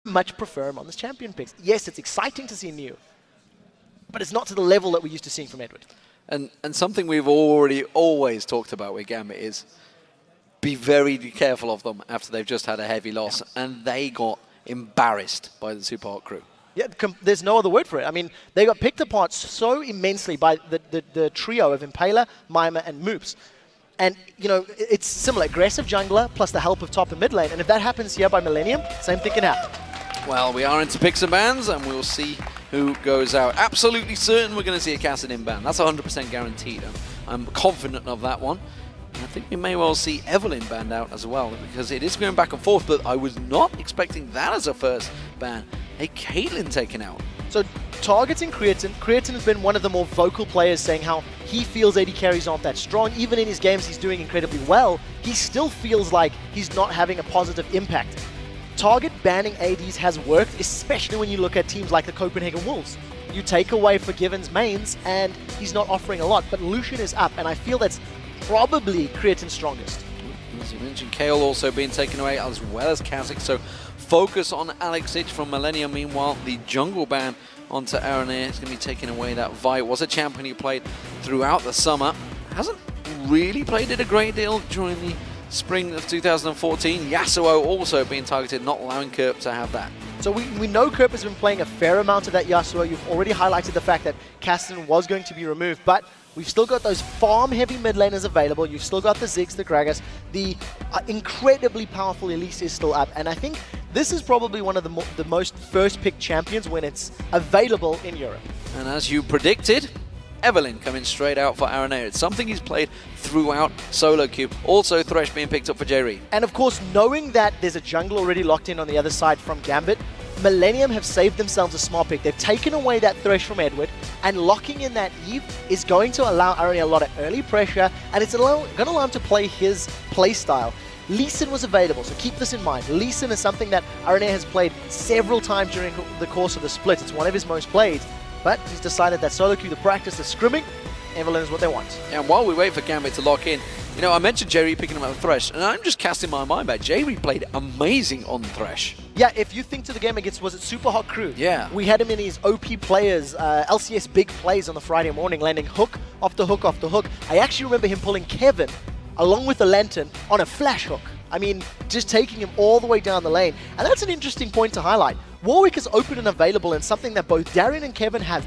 much prefer him on this champion picks. Yes, it's exciting to see new, but it's not to the level that we're used to seeing from Edward. And something we've always talked about with Gambit is be very careful of them after they've just had a heavy loss, and they got embarrassed by the Super Hot crew. Yeah, there's no other word for it. I mean, they got picked apart so immensely by the trio of Impaler, Mima, and Moops. And, you know, it's similar. Aggressive jungler plus the help of top and mid lane. And if that happens here by Millenium, same thing can happen. Well, we are into picks and bans, and we'll see who goes out. Absolutely certain we're going to see a Kassadin ban. That's 100% guaranteed. I'm confident of that one. And I think we may well see Evelyn banned out as well, because it is going back and forth, but I was not expecting that as a first ban. Hey, Caitlyn taken out. So targeting Creaton. Creaton has been one of the more vocal players saying how he feels AD carries aren't that strong. Even in his games he's doing incredibly well, he still feels like he's not having a positive impact. Target banning ADs has worked, especially when you look at teams like the Copenhagen Wolves. You take away Forgiven's mains and he's not offering a lot, but Lucian is up, and I feel that's probably Creaton's strongest. As you mentioned, Kale also being taken away, as well as Kha'Zix, so focus on Alex Ich from Millenium. Meanwhile, the jungle ban onto Araneae is going to be taking away that Vi. Was a champion he played throughout the summer. Hasn't really played it a great deal during the spring of 2014. Yasuo also being targeted, not allowing Kerp to have that. So we know Kerp has been playing a fair amount of that Yasuo. You've already highlighted the fact that Kassadin was going to be removed, but we've still got those farm-heavy mid laners available. You've still got the Ziggs, the Gragas. The incredibly powerful Elise is still up, and I think this is probably one of the most first-pick champions when it's available in Europe. And as you predicted, Evelyn coming straight out for Araneae. It's something he's played throughout solo queue. Also, Thresh being picked up for Jree. And of course, knowing that there's a jungle already locked in on the other side from Gambit, Millenium have saved themselves a smart pick. They've taken away that Thresh from Edward, and locking in that Eve is going to allow Araneae a lot of early pressure, and it's going to allow him to play his play style. Lee Sin was available, so keep this in mind. Lee Sin is something that Araneae has played several times during the course of the split. It's one of his most played, but he's decided that solo queue, the practice, the scrimming, Evelyn is what they want. And while we wait for Gambit to lock in, you know, I mentioned Jree picking him up with Thresh, and I'm just casting my mind back. Jree played amazing on Thresh. Yeah, if you think to the game against, was it Super Hot Crew? Yeah. We had him in his OP players, LCS big plays on the Friday morning, landing hook after hook after hook. I actually remember him pulling Kevin along with the Lantern on a flash hook. I mean, just taking him all the way down the lane. And that's an interesting point to highlight. Warwick is open and available, and something that both Darien and Kevin have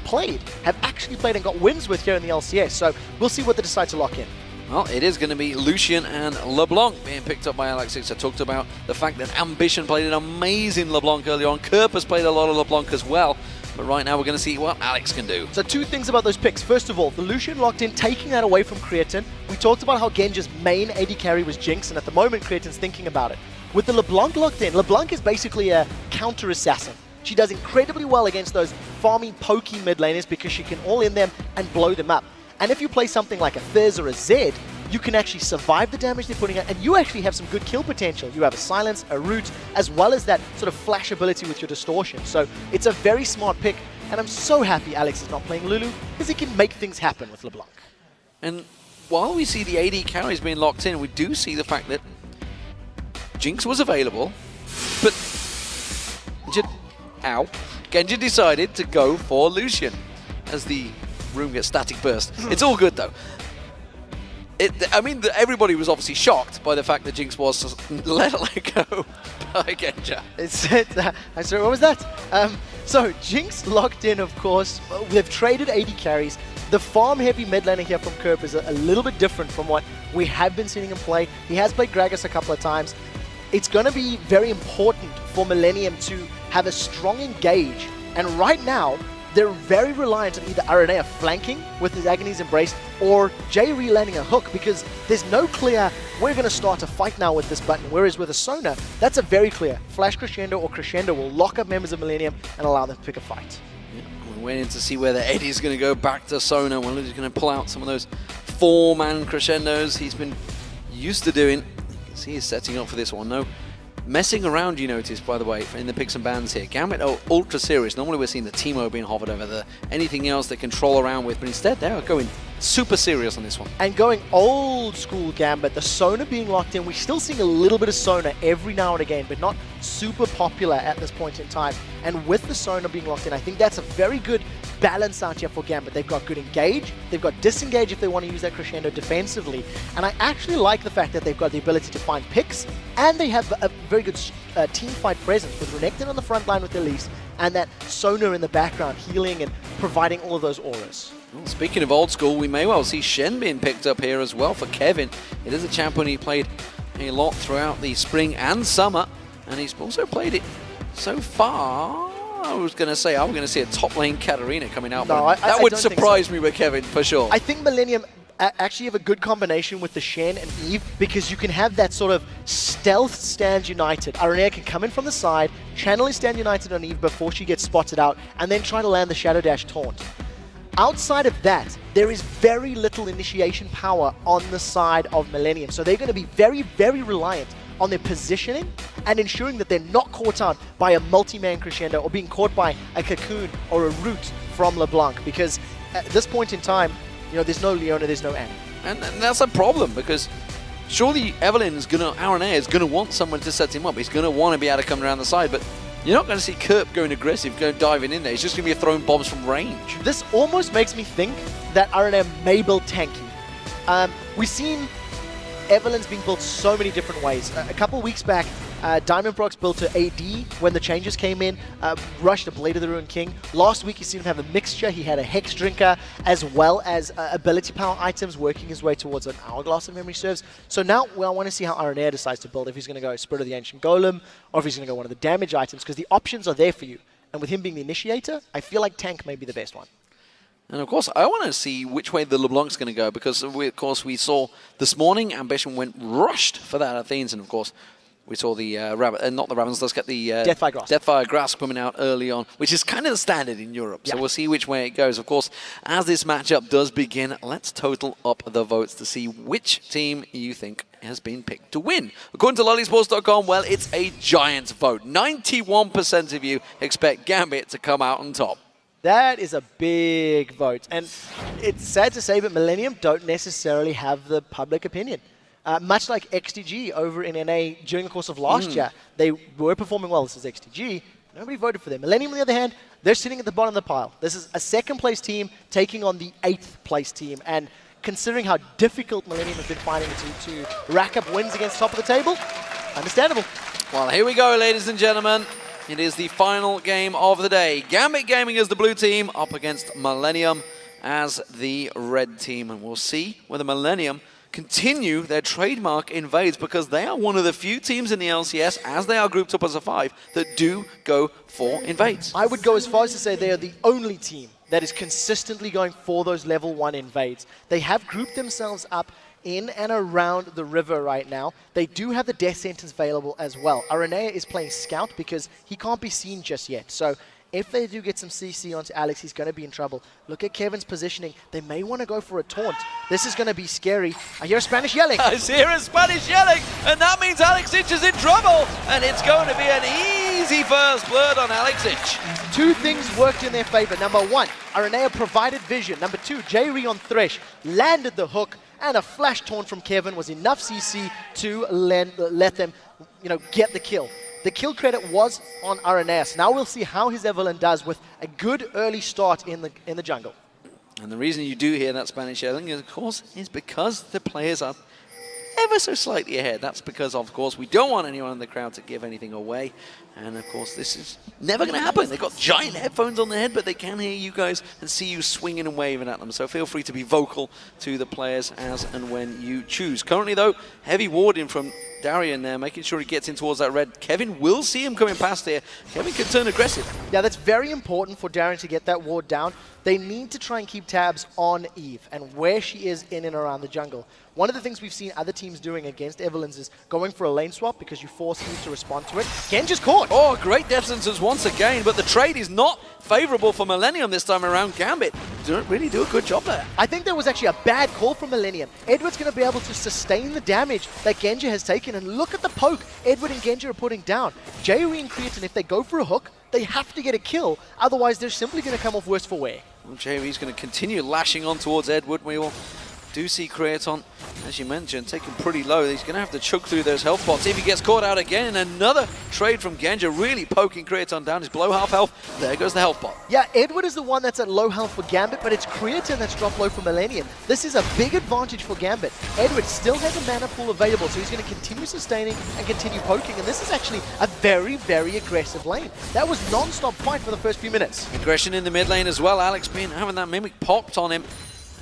actually played and got wins with here in the LCS. So we'll see what they decide to lock in. Well, it is going to be Lucian and LeBlanc being picked up by Alex Ich. I talked about the fact that Ambition played an amazing LeBlanc earlier on. Kerp has played a lot of LeBlanc as well. But right now we're going to see what Alex can do. So two things about those picks. First of all, the Lucian locked in, taking that away from Creaton. We talked about how Genja's main AD carry was Jinx, and at the moment Creaton's thinking about it. With the LeBlanc locked in, LeBlanc is basically a counter-assassin. She does incredibly well against those farmy, pokey mid laners because she can all in them and blow them up. And if you play something like a Fizz or a Zed, you can actually survive the damage they're putting out, and you actually have some good kill potential. You have a Silence, a Root, as well as that sort of flash ability with your Distortion. So it's a very smart pick, and I'm so happy Alex is not playing Lulu, because he can make things happen with LeBlanc. And while we see the AD carries being locked in, we do see the fact that Jinx was available, but Genja decided to go for Lucian as the room gets static burst. It's all good though. I mean, everybody was obviously shocked by the fact that Jinx was let go by Genja. I'm sorry, what was that? So Jinx locked in, of course. They've traded AD carries. The farm-heavy mid laner here from Kerp is a little bit different from what we have been seeing him play. He has played Gragas a couple of times. It's going to be very important for Millenium to have a strong engage. And right now, they're very reliant on either Araneae flanking with his Agony's Embrace or Jree landing a hook, because there's no clear, we're going to start a fight now with this button, whereas with a Sona, that's a very clear Flash Crescendo or Crescendo will lock up members of Millenium and allow them to pick a fight. Yeah, we're waiting to see whether Eddie's going to go back to Sona, whether he's going to pull out some of those 4-man Crescendos he's been used to doing. You can see he's setting up for this one. No messing around, you notice, by the way, in the picks and bans here. Gambit are ultra serious. Normally we're seeing the Teemo being hovered over there. Anything else they can troll around with, but instead they are going super serious on this one. And going old school Gambit, the Sona being locked in, we're still seeing a little bit of Sona every now and again, but not super popular at this point in time. And with the Sona being locked in, I think that's a very good balance out here for Gambit. They've got good engage, they've got disengage if they want to use that crescendo defensively, and I actually like the fact that they've got the ability to find picks, and they have a very good team fight presence with Renekton on the front line with Elise, and that Sona in the background healing and providing all of those auras. Well, speaking of old school, we may well see Shen being picked up here as well for Kevin. It is a champion he played a lot throughout the spring and summer, and he's also played it so far. I was going to say, I'm going to see a top lane Katarina coming out. No, that would surprise me with Kevin, for sure. I think Millenium actually have a good combination with the Shen and Eve, because you can have that sort of stealth stand united. Araneae can come in from the side, channel his stand united on Eve before she gets spotted out, and then try to land the Shadow Dash taunt. Outside of that, there is very little initiation power on the side of Millenium, so they're going to be very, very reliant on their positioning and ensuring that they're not caught out by a multi-man crescendo or being caught by a cocoon or a root from LeBlanc, because at this point in time, you know, there's no Leona, there's no Annie. And that's a problem, because surely Araneae is gonna want someone to set him up. He's gonna want to be able to come around the side, but you're not going to see Kerp going aggressive, going diving in there. He's just going to be throwing bombs from range. This almost makes me think that Araneae may build tanky. We've seen Evelyn's being built so many different ways. A couple of weeks back, Diamondprox built to AD when the changes came in, rushed a Blade of the Ruined King. Last week you seen him have a mixture. He had a Hex Drinker as well as ability power items, working his way towards an Hourglass of memory serves. So now I want to see how Araneae decides to build, if he's going to go Spirit of the Ancient Golem or if he's going to go one of the damage items, because the options are there for you. And with him being the initiator, I feel like tank may be the best one. And of course, I want to see which way the LeBlanc's going to go, because of course we saw this morning Ambition went rushed for that Athenes, and of course we saw the not the Ravens, let's get the Deathfire Grasp coming out early on, which is kind of the standard in Europe. Yeah. So we'll see which way it goes. Of course, as this matchup does begin, let's total up the votes to see which team you think has been picked to win. According to lollysports.com, well, it's a giant vote. 91% of you expect Gambit to come out on top. That is a big vote. And it's sad to say, but Millenium don't necessarily have the public opinion. Much like XTG over in NA during the course of last year, they were performing well. This is XTG. Nobody voted for them. Millenium, on the other hand, they're sitting at the bottom of the pile. This is a second-place team taking on the 8th-place team. And considering how difficult Millenium has been finding to rack up wins against top of the table, understandable. Well, here we go, ladies and gentlemen. It is the final game of the day. Gambit Gaming as the blue team up against Millenium as the red team. And we'll see whether Millenium continue their trademark invades, because they are one of the few teams in the LCS, as they are grouped up as a 5, that do go for invades. I would go as far as to say they are the only team that is consistently going for those level 1 invades. They have grouped themselves up in and around the river right now. They do have the death sentence available as well. Araneae is playing scout because he can't be seen just yet. So if they do get some CC onto Alex, he's going to be in trouble. Look at Kevin's positioning. They may want to go for a taunt. This is going to be scary. I hear Spanish yelling. I hear a Spanish yelling, and that means Alex Ich is in trouble. And it's going to be an easy first blood on Alex Ich. Two things worked in their favor. Number one, Araneae provided vision. Number two, Jree on Thresh landed the hook, and a flash taunt from Kevin was enough CC to let them, get the kill. The kill credit was on Araneae. So now we'll see how his Evelyn does with a good early start in the jungle. And the reason you do hear that Spanish yelling, of course, is because the players are ever so slightly ahead. That's because, of course, we don't want anyone in the crowd to give anything away. And, of course, this is never going to happen. They've got giant headphones on their head, but they can hear you guys and see you swinging and waving at them. So feel free to be vocal to the players as and when you choose. Currently, though, heavy warding from Darien there, making sure he gets in towards that red. Kevin will see him coming past here. Kevin can turn aggressive. Yeah, that's very important for Darien to get that ward down. They need to try and keep tabs on Eve and where she is in and around the jungle. One of the things we've seen other teams doing against Evelyn's is going for a lane swap because you force Eve to respond to it. Genja's caught. Oh, great death sentence once again, but the trade is not favorable for Millenium this time around. Gambit don't really do a good job there. I think there was actually a bad call from Millenium. Edward's going to be able to sustain the damage that Genja has taken, and look at the poke Edward and Genja are putting down. Jree and Creaton, if they go for a hook, they have to get a kill, otherwise they're simply going to come off worse for wear. Well, Jree's going to continue lashing on towards Edward. We will do see Creaton, as you mentioned, taken pretty low. He's going to have to chug through those health pots. If he gets caught out again, another trade from Genja, really poking Creaton down. He's below half health. There goes the health pot. Yeah, Edward is the one that's at low health for Gambit, but it's Creaton that's dropped low for Millenium. This is a big advantage for Gambit. Edward still has a mana pool available, so he's going to continue sustaining and continue poking, and this is actually a very, very aggressive lane. That was non-stop fight for the first few minutes. Aggression in the mid lane as well. Alex having that Mimic popped on him,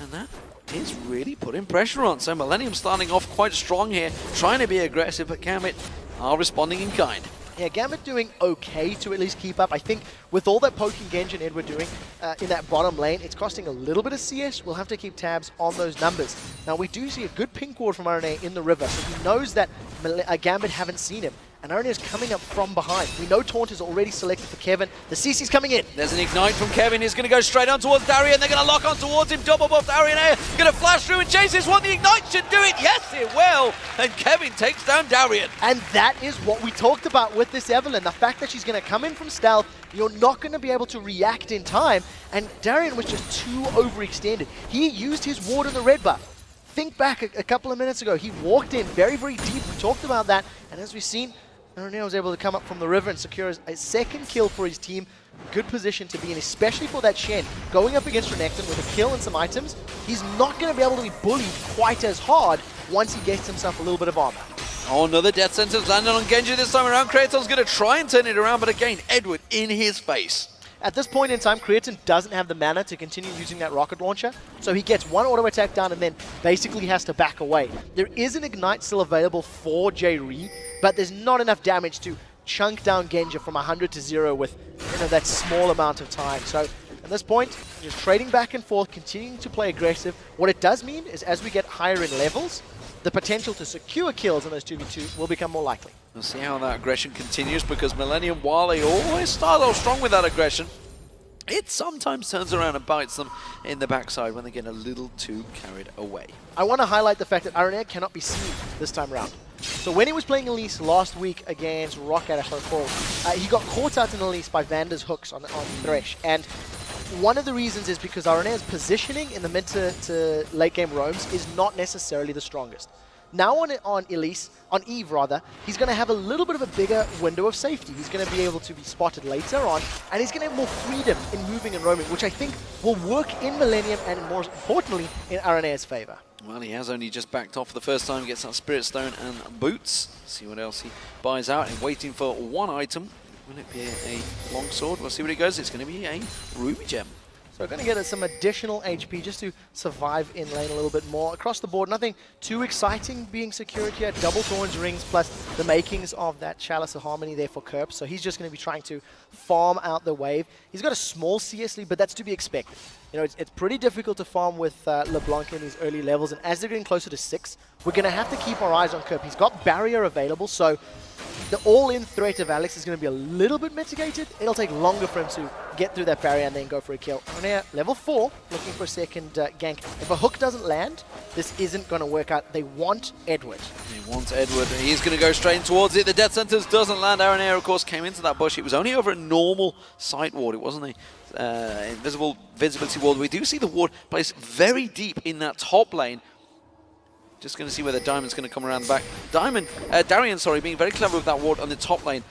and that is really putting pressure on. So Millenium starting off quite strong here, trying to be aggressive, but Gambit are responding in kind. Yeah, Gambit doing okay to at least keep up. I think with all that poking Genja and Edward doing in that bottom lane, it's costing a little bit of CS. We'll have to keep tabs on those numbers. Now, we do see a good pink ward from Araneae in the river, so he knows that Gambit haven't seen him. And Araneae is coming up from behind. We know Taunt is already selected for Kevin. The CC's coming in. There's an Ignite from Kevin. He's going to go straight on towards Darien. They're going to lock on towards him. Double buff Araneae. Going to flash through and chase this one. The Ignite should do it. Yes, it will. And Kevin takes down Darien. And that is what we talked about with this Evelynn. The fact that she's going to come in from stealth, you're not going to be able to react in time. And Darien was just too overextended. He used his ward in the red buff. Think back a couple of minutes ago. He walked in very, very deep. We talked about that. And as we've seen, Araneae was able to come up from the river and secure a second kill for his team. Good position to be in, especially for that Shen. Going up against Renekton with a kill and some items, he's not going to be able to be bullied quite as hard once he gets himself a little bit of armor. Oh, another death sentence landed on Genja this time around. Creaton's going to try and turn it around, but again, Edward in his face. At this point in time, Creaton doesn't have the mana to continue using that rocket launcher, so he gets one auto attack down and then basically has to back away. There is an Ignite still available for Jree, but there's not enough damage to chunk down Genja from 100 to 0 with that small amount of time. So at this point, just trading back and forth, continuing to play aggressive. What it does mean is as we get higher in levels, the potential to secure kills in those 2v2 will become more likely. We'll see how that aggression continues, because Millenium, while they always start off strong with that aggression, it sometimes turns around and bites them in the backside when they get a little too carried away. I want to highlight the fact that Araneae cannot be seen this time around. So when he was playing Elise last week against Rocket, if I recall, he got caught out in Elise by Vander's hooks on Thresh. And one of the reasons is because Araneae's positioning in the mid to late game roams is not necessarily the strongest. Now on Eve rather, he's going to have a little bit of a bigger window of safety. He's going to be able to be spotted later on, and he's going to have more freedom in moving and roaming, which I think will work in Millenium and more importantly in Araneae's favor. Well, he has only just backed off for the first time, gets that Spirit Stone and boots. See what else he buys out, and waiting for one item. Will it be a long sword? We'll see what it goes. It's going to be a Ruby Gem. So we're going to get some additional HP just to survive in lane a little bit more. Across the board, nothing too exciting being secured here. Double Thorns rings plus the makings of that Chalice of Harmony there for Kerp. So he's just going to be trying to farm out the wave. He's got a small CS lead, but that's to be expected. You know, it's pretty difficult to farm with LeBlanc in these early levels. And as they're getting closer to 6, we're going to have to keep our eyes on Kerp. He's got Barrier available, so the all-in threat of Alex is going to be a little bit mitigated. It'll take longer for him to get through that barrier and then go for a kill. Araneae, level 4, looking for a second gank. If a hook doesn't land, this isn't going to work out. They want Edward. He wants Edward. He's going to go straight towards it. The death sentence doesn't land. Araneae, of course, came into that bush. It was only over a normal sight ward. It wasn't a visibility ward. We do see the ward placed very deep in that top lane. Just going to see whether Diamond's going to come around the back. Darien, being very clever with that ward on the top lane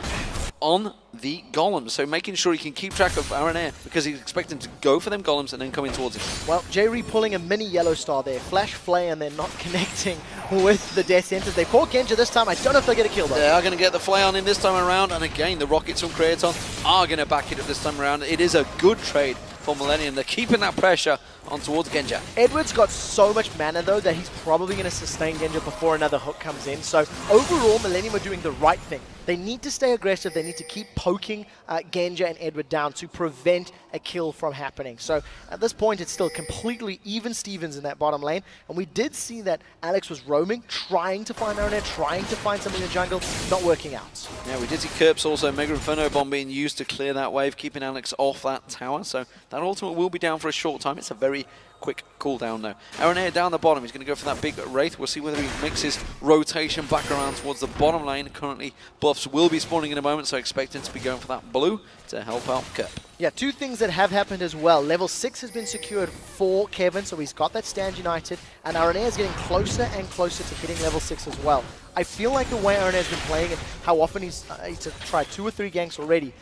on the golems. So making sure he can keep track of Araneae, because he's expecting to go for them golems and then come in towards him. Well, Jree pulling a mini yellow star there. Flash Flay, and they're not connecting with the death sentence. They caught Genja this time. I don't know if they'll get a kill though. They are going to get the Flay on him this time around. And again, the rockets from Creaton are going to back it up this time around. It is a good trade for Millenium. They're keeping that pressure on towards Genja. Edward's got so much mana though that he's probably going to sustain Genja before another hook comes in. So overall, Millenium are doing the right thing. They need to stay aggressive. They need to keep poking Genja and Edward down to prevent a kill from happening. So at this point, it's still completely even Stevens in that bottom lane. And we did see that Alex was roaming, trying to find Araneae, trying to find something in the jungle, not working out. Yeah, we did see Kerp's also Mega Inferno Bomb being used to clear that wave, keeping Alex off that tower. So that ultimate will be down for a short time. It's a very quick cooldown now. Araneae down the bottom. He's going to go for that big Wraith. We'll see whether he makes his rotation back around towards the bottom lane. Currently, buffs will be spawning in a moment, so expect him to be going for that blue to help out Kerp. Yeah, two things that have happened as well. Level 6 has been secured for Kevin, so he's got that stand united, and Araneae is getting closer and closer to hitting level 6 as well. I feel like the way Araneae has been playing and how often he's tried 2 or 3 ganks already,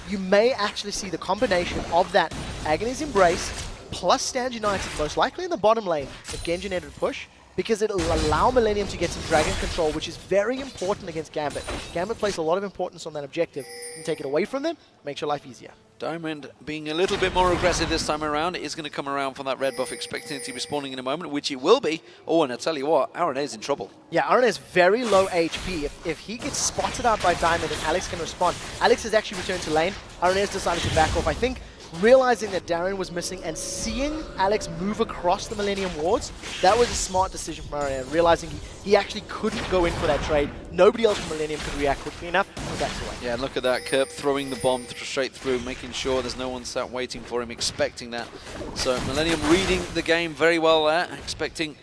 you may actually see the combination of that Agony's Embrace plus stand united, most likely in the bottom lane, the Genja netted push, because it'll allow Millenium to get some dragon control, which is very important against Gambit. Gambit places a lot of importance on that objective. You can take it away from them, makes your life easier. Diamond being a little bit more aggressive this time around, is going to come around for that red buff, expecting it to be spawning in a moment, which it will be. Oh, and I tell you what, Araneae's in trouble. Yeah, Araneae's very low HP. If he gets spotted out by Diamond and Alex can respond, Alex has actually returned to lane. Araneae's decided to back off. I think realizing that Darien was missing and seeing Alex move across the Millenium wards, that was a smart decision from Araneae, realizing he actually couldn't go in for that trade. Nobody else from Millenium could react quickly enough, and that's the way. Yeah, look at that, Kerp throwing the bomb straight through, making sure there's no one sat waiting for him, expecting that. So Millenium reading the game very well there, expecting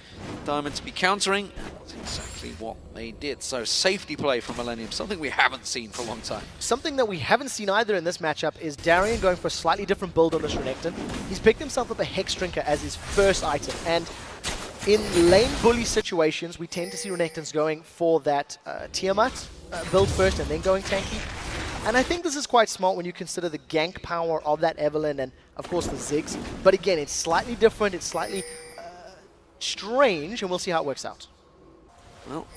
Diamond to be countering. That's exactly what they did. So safety play from Millenium, something we haven't seen for a long time. Something that we haven't seen either in this matchup is Darien going for a slightly different build on this Renekton. He's picked himself up a Hex Drinker as his first item, and in lane bully situations, we tend to see Renektons going for that Tiamat build first and then going tanky. And I think this is quite smart when you consider the gank power of that Evelynn and, of course, the Ziggs. But again, it's slightly different, it's slightly strange, and we'll see how it works out. Well,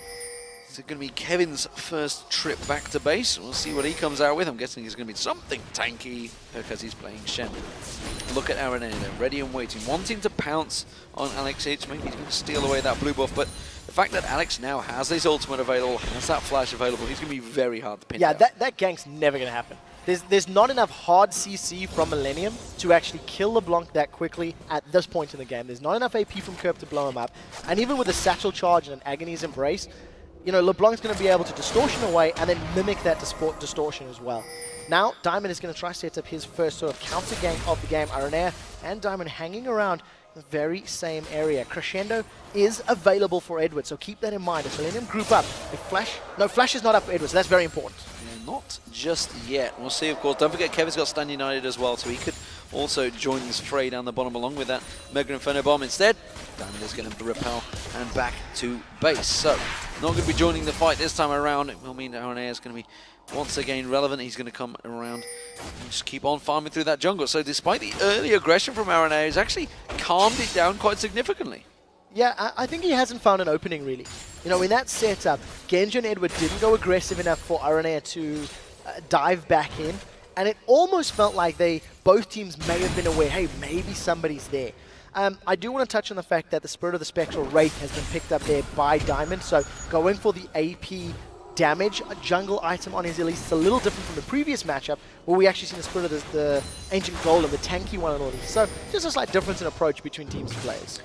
it's going to be Kevin's first trip back to base. We'll see what he comes out with. I'm guessing he's going to be something tanky because he's playing Shen. Look at Araneae there, ready and waiting, wanting to pounce on Alex H. Maybe he's going to steal away that blue buff, but the fact that Alex now has his ultimate available, has that flash available, he's going to be very hard to pin down. Yeah, that gank's never going to happen. There's not enough hard CC from Millenium to actually kill LeBlanc that quickly at this point in the game. There's not enough AP from Kerp to blow him up. And even with a Satchel Charge and an Agony's Embrace, you know, LeBlanc's going to be able to distortion away and then mimic that distortion as well. Now, Diamond is going to try to set up his first sort of counter gank of the game. Araneae and Diamond hanging around the very same area. Crescendo is available for Edward, so keep that in mind. If Millenium group up, if Flash is not up for Edward, so that's very important. Yeah, not just yet. We'll see, of course. Don't forget, Kevin's got Stand United as well, so he could also join this fray down the bottom along with that Mega Inferno Bomb. Instead, Diamond is going to repel and back to base. So, not going to be joining the fight this time around. It will mean that Araneae is going to be once again relevant. He's going to come around and just keep on farming through that jungle. So despite the early aggression from Araneae, he's actually calmed it down quite significantly. Yeah, I think he hasn't found an opening, really. You know, in that setup, Genja and Edward didn't go aggressive enough for Araneae to dive back in, and it almost felt like both teams may have been aware, hey, maybe somebody's there. I do want to touch on the fact that the Spirit of the Spectral Wraith has been picked up there by Diamond, so going for the AP damage jungle item on his Elise is a little different from the previous matchup where we actually seen the Spirit of the Ancient Golem, the tanky one and all these. So just a slight difference in approach between teams and players.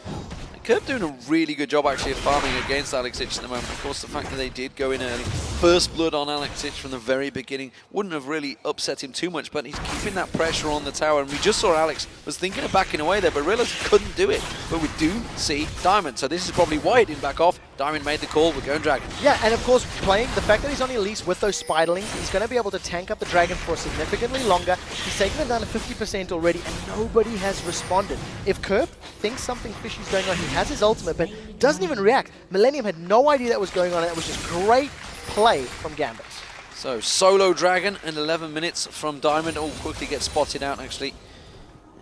Kerp doing a really good job actually of farming against Alex Ich at the moment. Of course, the fact that they did go in early, first blood on Alex Ich from the very beginning, wouldn't have really upset him too much, but he's keeping that pressure on the tower, and we just saw Alex was thinking of backing away there, but realized he couldn't do it. But we do see Diamond, so this is probably why he didn't back off. Diamond made the call, we're going Dragon. Yeah, and of course, playing the fact that he's on Elise with those Spiderlings, he's going to be able to tank up the Dragon for significantly longer. He's taken it down to 50% already, and nobody has responded. If Kerp thinks something fishy is going on, he has his ultimate, but doesn't even react. Millenium had no idea that was going on, and it was just great play from Gambit. So, solo Dragon in 11 minutes from Diamond. Oh, quickly gets spotted out, actually.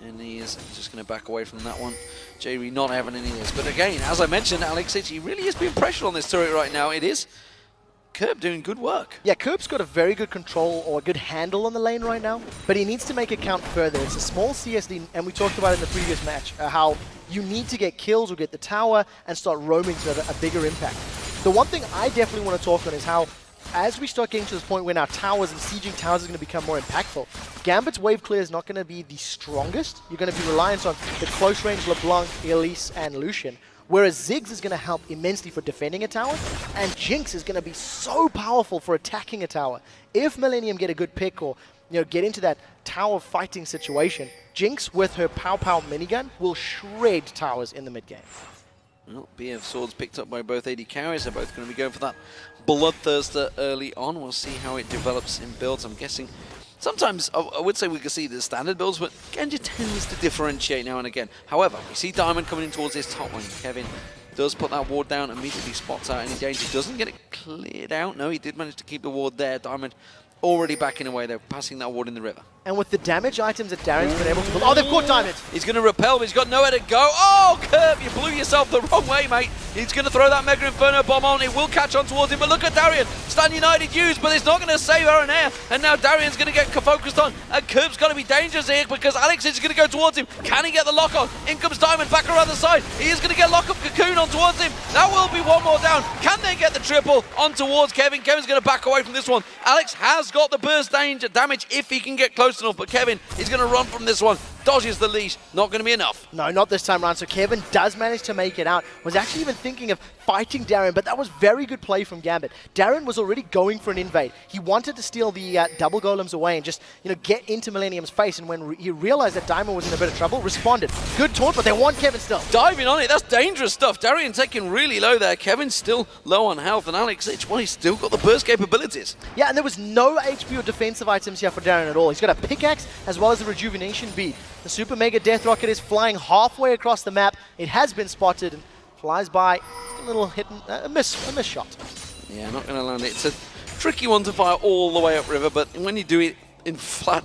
And he is just going to back away from that one. Jree not having any of this. But again, as I mentioned, Alex Ich, he really is being pressured on this turret right now. It is Kerp doing good work. Yeah, Kerp's got a very good control or a good handle on the lane right now, but he needs to make it count further. It's a small CSD, and we talked about it in the previous match, how you need to get kills or get the tower and start roaming to have a bigger impact. The one thing I definitely want to talk on is how, as we start getting to this point where our towers and sieging towers are going to become more impactful, Gambit's wave clear is not going to be the strongest. You're going to be reliant on the close range LeBlanc, Elise, and Lucian. Whereas Ziggs is going to help immensely for defending a tower, and Jinx is going to be so powerful for attacking a tower. If Millenium get a good pick or get into that tower fighting situation, Jinx with her Pow Pow minigun will shred towers in the mid game. Well, BF swords picked up by both AD carries. They're both going to be going for that bloodthirster early on. We'll see how it develops in builds. I'm guessing sometimes I would say we can see the standard builds, but Genja tends to differentiate now and again. However, we see Diamond coming in towards his top lane. Kevin does put that ward down, immediately spots out any danger. Doesn't get it cleared out. No, he did manage to keep the ward there. Diamond already backing away. They're passing that ward in the river. And with the damage items that Darien's been able to pull... Oh, they've caught Diamond! He's going to repel, but he's got nowhere to go. Oh, Kerp, you blew yourself the wrong way, mate. He's going to throw that Mega Inferno bomb on. It will catch on towards him, but look at Darien. Stand United used, but it's not going to save Araneae. And now Darien's going to get focused on. And Kerp's got to be dangerous here because Alex is going to go towards him. Can he get the lock on? In comes Diamond back around the side. He is going to get lock up Cocoon on towards him. That will be one more down. Can they get the triple on towards Kevin? Kevin's going to back away from this one. Alex has got the burst damage if he can get close enough, but Kevin is going to run from this one. Dodges the leash. Not going to be enough. No, not this time around. So Kevin does manage to make it out. Was actually even thinking of fighting Darien, but that was very good play from Gambit. Darien was already going for an invade. He wanted to steal the double golems away and just, get into Millenium's face. And when he realized that Diamond was in a bit of trouble, responded. Good taunt, but they want Kevin still. Diving on it. That's dangerous stuff. Darien taking really low there. Kevin's still low on health, and Alex Itch, well, he's still got the burst capabilities. Yeah, and there was no HP or defensive items here for Darien at all. He's got a pickaxe as well as a rejuvenation bead. The Super Mega Death Rocket is flying halfway across the map. It has been spotted and flies by. Just a little hit, a miss shot. Yeah, not going to land it. It's a tricky one to fire all the way upriver, but when you do it in flat,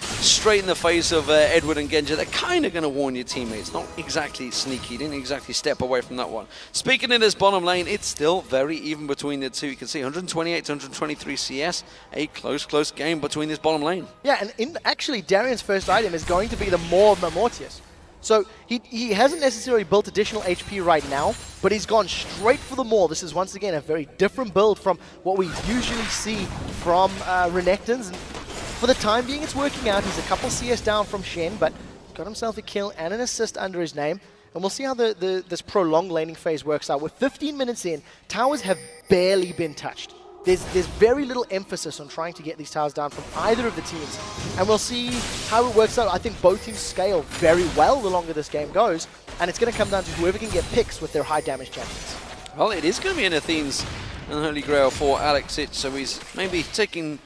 straight in the face of Edward and Genja, they're kind of going to warn your teammates. Not exactly sneaky. Didn't exactly step away from that one. Speaking in this bottom lane, it's still very even between the two. You can see 128 to 123 CS. A close game between this bottom lane. Yeah, and actually, Darien's first item is going to be the Maw of Mortius. So he hasn't necessarily built additional HP right now, but he's gone straight for the Maw. This is once again a very different build from what we usually see from Renekton's. And for the time being, it's working out. He's a couple CS down from Shen, but got himself a kill and an assist under his name. And we'll see how this prolonged laning phase works out. We're 15 minutes in. Towers have barely been touched. There's very little emphasis on trying to get these towers down from either of the teams. And we'll see how it works out. I think both teams scale very well the longer this game goes. And it's going to come down to whoever can get picks with their high damage champions. Well, it is going to be an Athene's and Holy Grail for Alex Itch. So he's maybe taking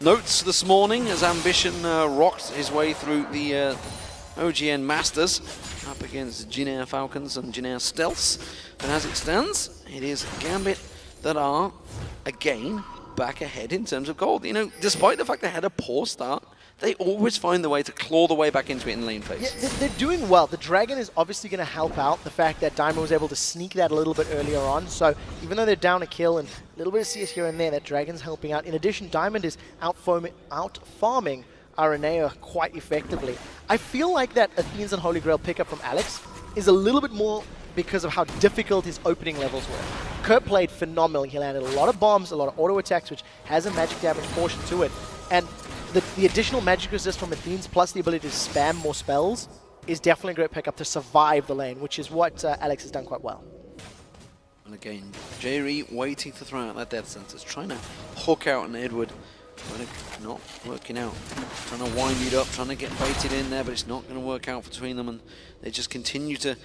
notes this morning as Ambition rocks his way through the OGN Masters up against Jree Falcons and Jree Stealths. But as it stands, it is Gambit that are, again, back ahead in terms of gold. Despite the fact they had a poor start, they always find the way to claw the way back into it in lane phase. Yeah, they're doing well. The Dragon is obviously going to help out the fact that Diamond was able to sneak that a little bit earlier on. So even though they're down a kill and a little bit of CS here and there, that Dragon's helping out. In addition, Diamond is out-farming Araneae quite effectively. I feel like that Athene's and Holy Grail pickup from Alex is a little bit more because of how difficult his opening levels were. Kerp played phenomenal. He landed a lot of bombs, a lot of auto attacks, which has a magic damage portion to it. And the additional magic resist from Athene's plus the ability to spam more spells is definitely a great pickup to survive the lane, which is what Alex has done quite well. And again, Jree waiting to throw out that death sentence, trying to hook out an Edward, but not working out. Trying to wind it up, trying to get baited in there, but it's not going to work out between them, and they just continue to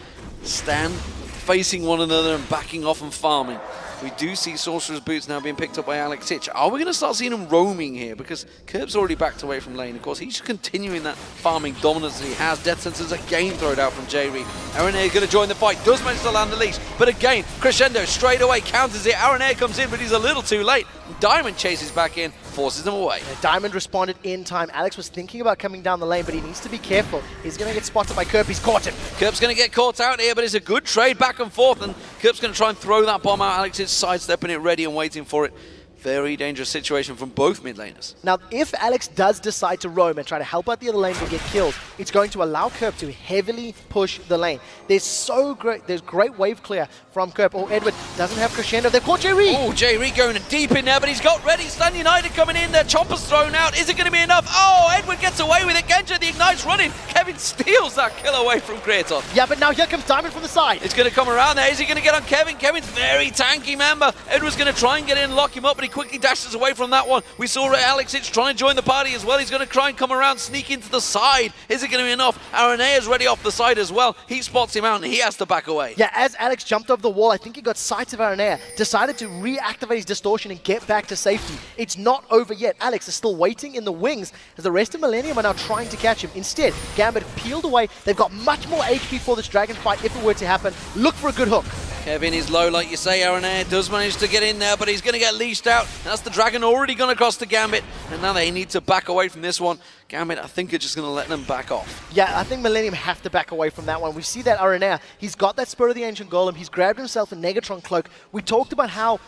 stand facing one another and backing off and farming. We do see Sorcerer's Boots now being picked up by Alex Itch. Are we going to start seeing him roaming here? Because Kerp's already backed away from lane. Of course, he's continuing that farming dominance that he has. Death Sentence again thrown out from Jree. Araneae going to join the fight. Does manage to land the leash. But again, Crescendo straight away counters it. Araneae comes in, but he's a little too late. Diamond chases back in, forces him away. Yeah, Diamond responded in time. Alex was thinking about coming down the lane, but he needs to be careful. He's going to get spotted by Kerp. He's caught him. Kerp's going to get caught out here, but it's a good trade back and forth, and Kerp's going to try and throw that bomb out. Alex is sidestepping it, ready and waiting for it. Very dangerous situation from both mid laners. Now, if Alex does decide to roam and try to help out the other lane to get kills, it's going to allow Kerp to heavily push the lane. There's great wave clear from Kerp. Oh, Edward doesn't have Crescendo. They've caught Jree. Oh, Jree going deep in there, but he's got ready. Stand United coming in there. Chomper's thrown out. Is it going to be enough? Oh, Edward gets away with it. Genja, the Ignite's running. Kevin steals that kill away from Creaton. Yeah, but now here comes Diamond from the side. It's going to come around there. Is he going to get on Kevin? Kevin's very tanky, remember. Edward's going to try and get in and lock him up, but He quickly dashes away from that one. We saw Alexic trying to join the party as well. He's going to try and come around, sneak into the side. Is it going to be enough? Araneae is ready off the side as well. He spots him out and he has to back away. Yeah, as Alex jumped over the wall, I think he got sight of Araneae, decided to reactivate his distortion and get back to safety. It's not over yet. Alex is still waiting in the wings as the rest of Millenium are now trying to catch him. Instead, Gambit peeled away. They've got much more HP for this dragon fight if it were to happen. Look for a good hook. Kevin is low, like you say. Araneae does manage to get in there, but he's going to get leashed out. And that's the dragon already gone across to Gambit. And now they need to back away from this one. Gambit, I think, are just going to let them back off. Yeah, I think Millenium have to back away from that one. We see that Araneae, he's got that Spirit of the Ancient Golem. He's grabbed himself a Negatron Cloak. We talked about how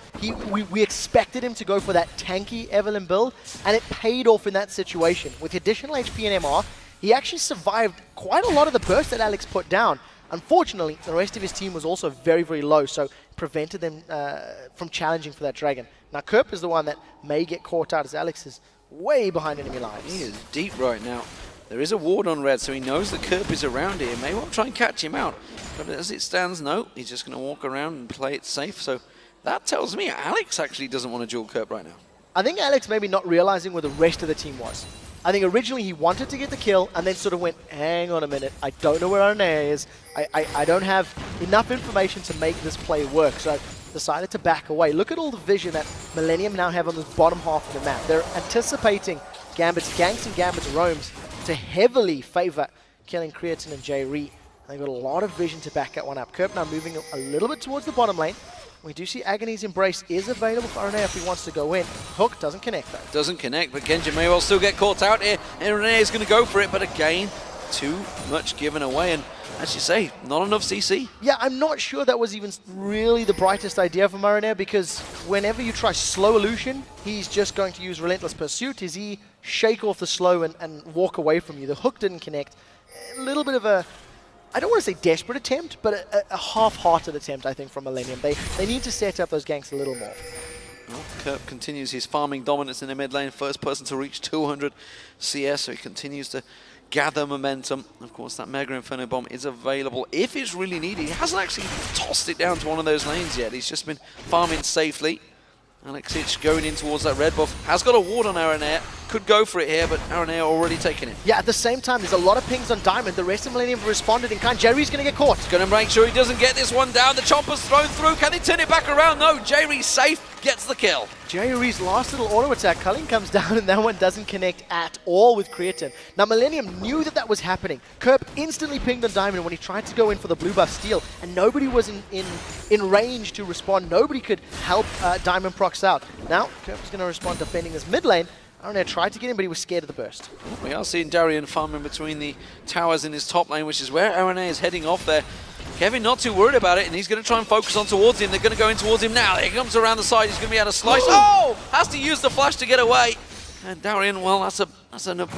we expected him to go for that tanky Evelyn build, and it paid off in that situation. With additional HP and MR, he actually survived quite a lot of the burst that Alex put down. Unfortunately, the rest of his team was also very, very low, so prevented them from challenging for that dragon. Now, Kerp is the one that may get caught out as Alex is way behind enemy lives. He is deep right now. There is a ward on red, so he knows that Kerp is around here. May well try and catch him out. But as it stands, no. He's just going to walk around and play it safe. So that tells me Alex actually doesn't want to duel Kerp right now. I think Alex maybe not realizing where the rest of the team was. I think originally he wanted to get the kill and then sort of went, hang on a minute, I don't know where Araneae is. I don't have enough information to make this play work. So decided to back away. Look at all the vision that Millenium now have on the bottom half of the map. They're anticipating Gambit's ganks and Gambit's roams to heavily favor killing Creaton and Jree. They've got a lot of vision to back that one up. Kerp now moving a little bit towards the bottom lane. We do see Agony's Embrace is available for Araneae if he wants to go in. Hook doesn't connect though. Doesn't connect, but Genja may well still get caught out here. Araneae is going to go for it, but again, too much given away. And as you say, not enough CC. Yeah, I'm not sure that was even really the brightest idea from Araneae, because whenever you try slow illusion, he's just going to use Relentless Pursuit. Is he shake off the slow and walk away from you? The hook didn't connect. A little bit of a, I don't want to say desperate attempt, but a half-hearted attempt, I think, from Millenium. They need to set up those ganks a little more. Well, Kerp continues his farming dominance in the mid lane. First person to reach 200 CS, so he continues to gather momentum. Of course, that Mega Inferno Bomb is available if it's really needed. He hasn't actually tossed it down to one of those lanes yet. He's just been farming safely. Alexic going in towards that red buff. Has got a ward on Araneae. Could go for it here, but Araneae already taking it. Yeah, at the same time, there's a lot of pings on Diamond. The rest of Millenium responded in kind. Jree's going to get caught. Going to make sure he doesn't get this one down. The chopper's thrown through. Can he turn it back around? No, Jree's safe. Gets the kill. Jree's last little auto attack. Culling comes down and that one doesn't connect at all with Creaton. Now, Millenium knew that was happening. Kerp instantly pinged on Diamond when he tried to go in for the blue buff steal, and nobody was in range to respond. Nobody could help Diamondprox out. Now, Kerp is going to respond defending his mid lane. Araneae tried to get him, but he was scared of the burst. We are seeing Darien farming between the towers in his top lane, which is where Araneae is heading off there. Kevin not too worried about it, and he's going to try and focus on towards him. They're going to go in towards him now. He comes around the side. He's going to be able to slice. Oh! Has to use the flash to get away. And Darien, well, that's a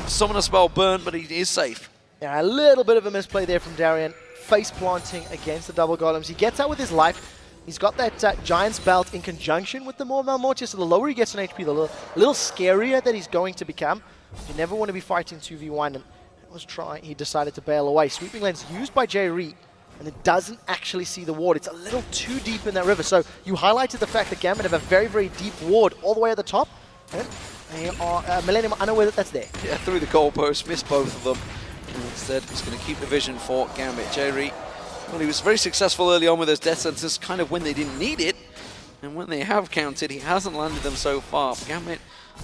summoner spell burn, but he is safe. Yeah, a little bit of a misplay there from Darien. Face planting against the double golems. He gets out with his life. He's got that Giant's Belt in conjunction with the more Malmortia, so the lower he gets on HP, the little scarier that he's going to become. You never want to be fighting 2v1, and he decided to bail away. Sweeping Lens used by Jree, and it doesn't actually see the ward. It's a little too deep in that river. So you highlighted the fact that Gambit have a very, very deep ward all the way at the top. And they are, Millenium unaware that that's there. Yeah, through the goalpost, missed both of them. And instead, he's going to keep the vision for Gambit. Jree, well, he was very successful early on with those death sentences, kind of when they didn't need it. And when they have counted, he hasn't landed them so far. Gambit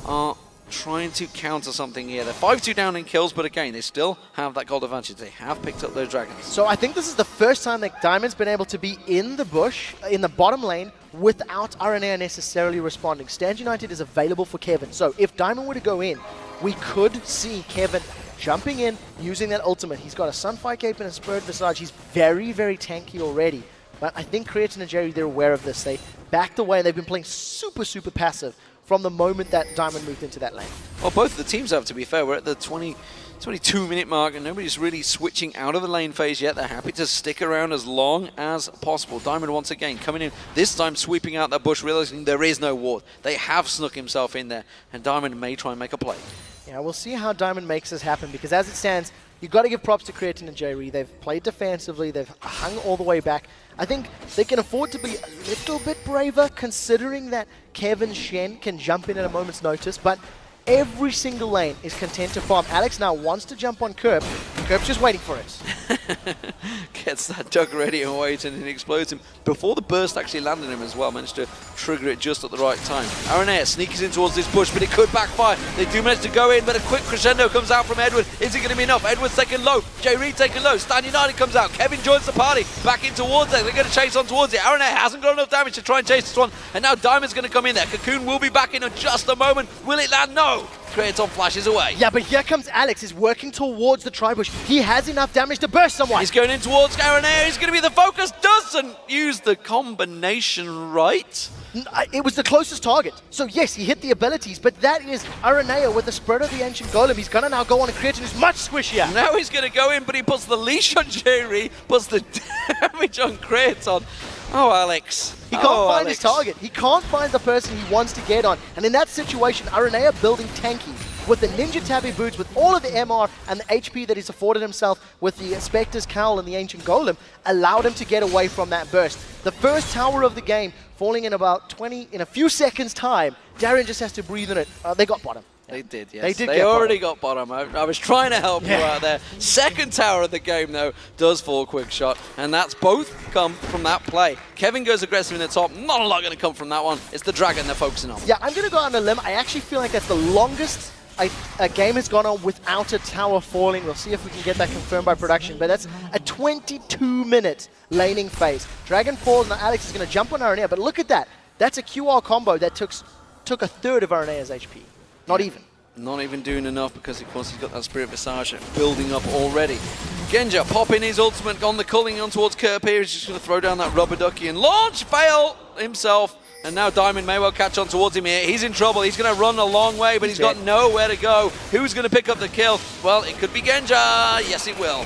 are trying to counter something here. They're 5-2 down in kills, but again, they still have that gold advantage. They have picked up those dragons. So I think this is the first time that Diamond's been able to be in the bush, in the bottom lane, without Araneae necessarily responding. Stand United is available for Kevin. So if Diamond were to go in, we could see Kevin jumping in, using that ultimate. He's got a Sunfire Cape and a Spirit Visage. He's very, very tanky already. But I think Creaton and Jree, they're aware of this. They backed away, and they've been playing super, super passive from the moment that Diamond moved into that lane. Well, both of the teams have, to be fair. We're at the 22-minute mark, and nobody's really switching out of the lane phase yet. They're happy to stick around as long as possible. Diamond, once again, coming in, this time sweeping out that bush, realizing there is no ward. They have snuck himself in there, and Diamond may try and make a play. Yeah, we'll see how Diamond makes this happen, because as it stands, You've got to give props to Creaton and Jree. They've played defensively. They've hung all the way back. I think they can afford to be a little bit braver, considering that Kevin Shen can jump in at a moment's notice, but every single lane is content to farm. Alex now wants to jump on Kerp. Kerp's just waiting for it. Gets that duck ready and waiting, and it explodes him before the burst actually landed him as well. Managed to trigger it just at the right time. Araneae sneaks in towards this push, but it could backfire. They do manage to go in, but a quick crescendo comes out from Edward. Is it going to be enough? Edward's taken low. Jree taken low. Stand United comes out. Kevin joins the party. Back in towards it. They're going to chase on towards it. Araneae hasn't got enough damage to try and chase this one. And now Diamond's going to come in there. Cocoon will be back in just a moment. Will it land? No. Creaton flashes away. Yeah, but here comes Alex. He's working towards the tri-bush. He has enough damage to burst someone. He's going in towards Araneae. He's going to be the focus. Doesn't use the combination right. It was the closest target. So yes, he hit the abilities, but that is Araneae with the spread of the Ancient Golem. He's going to now go on a Creaton who's much squishier. Now he's going to go in, but he puts the leash on Jree, puts the damage on Creaton. Oh, Alex. He can't find his target. He can't find the person he wants to get on. And in that situation, Araneae building tanky with the Ninja Tabby boots, with all of the MR and the HP that he's afforded himself with the Spectre's Cowl and the Ancient Golem, allowed him to get away from that burst. The first tower of the game falling in about in a few seconds time. Darien just has to breathe in it. They got bottom. They did, yes. They did. They already got bottom. I was trying to help you out there. Second tower of the game, though, does fall quick shot, and that's both come from that play. Kevin goes aggressive in the top. Not a lot going to come from that one. It's the Dragon they're focusing on. Yeah, I'm going to go on a limb. I actually feel like that's the longest a game has gone on without a tower falling. We'll see if we can get that confirmed by production, but that's a 22-minute laning phase. Dragon falls, and Alex is going to jump on Araneae, but look at that. That's a QR combo that took a third of Araneae's HP. Not even. Not even doing enough because, of course, he's got that Spirit Visage building up already. Genja popping his ultimate on the culling on towards Kerp here. He's just going to throw down that rubber ducky and launch, fail himself. And now Diamond may well catch on towards him here. He's in trouble. He's going to run a long way, but he's got nowhere to go. Who's going to pick up the kill? Well, it could be Genja. Yes, it will.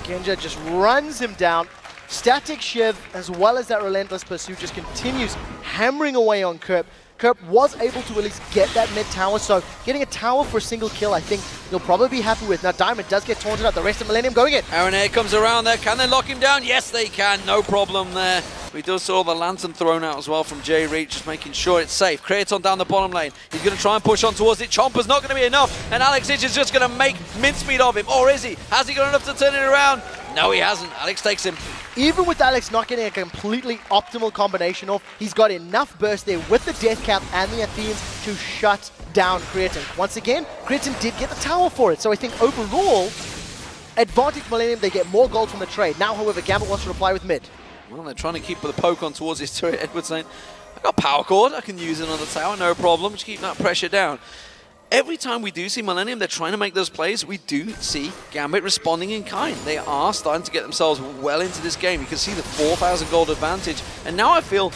Genja just runs him down. Static Shiv, as well as that Relentless Pursuit, just continues hammering away on Kerp. Kerp was able to at least get that mid tower, so getting a tower for a single kill, I think he'll probably be happy with. Now Diamond does get taunted out, the rest of Millenium going in. Araneae comes around there. Can they lock him down? Yes, they can. No problem there. We just saw the lantern thrown out as well from Jree, just making sure it's safe. Creaton down the bottom lane. He's going to try and push on towards it. Chomper's not going to be enough, and Alex is just going to make mincemeat of him. Or is he? Has he got enough to turn it around? No, he hasn't. Alex takes him. Even with Alex not getting a completely optimal combination off, he's got enough burst there with the Death Cap and the Athenes to shut down Creaton. Once again, Creaton did get the tower for it, so I think overall, advantage Millenium, they get more gold from the trade. Now, however, Gambit wants to reply with mid. Well, they're trying to keep the poke on towards his turret. Edward's saying, I've got power cord, I can use it on the tower, no problem, just keep that pressure down. Every time we do see Millenium, they're trying to make those plays, we do see Gambit responding in kind. They are starting to get themselves well into this game. You can see the 4,000 gold advantage. And now I feel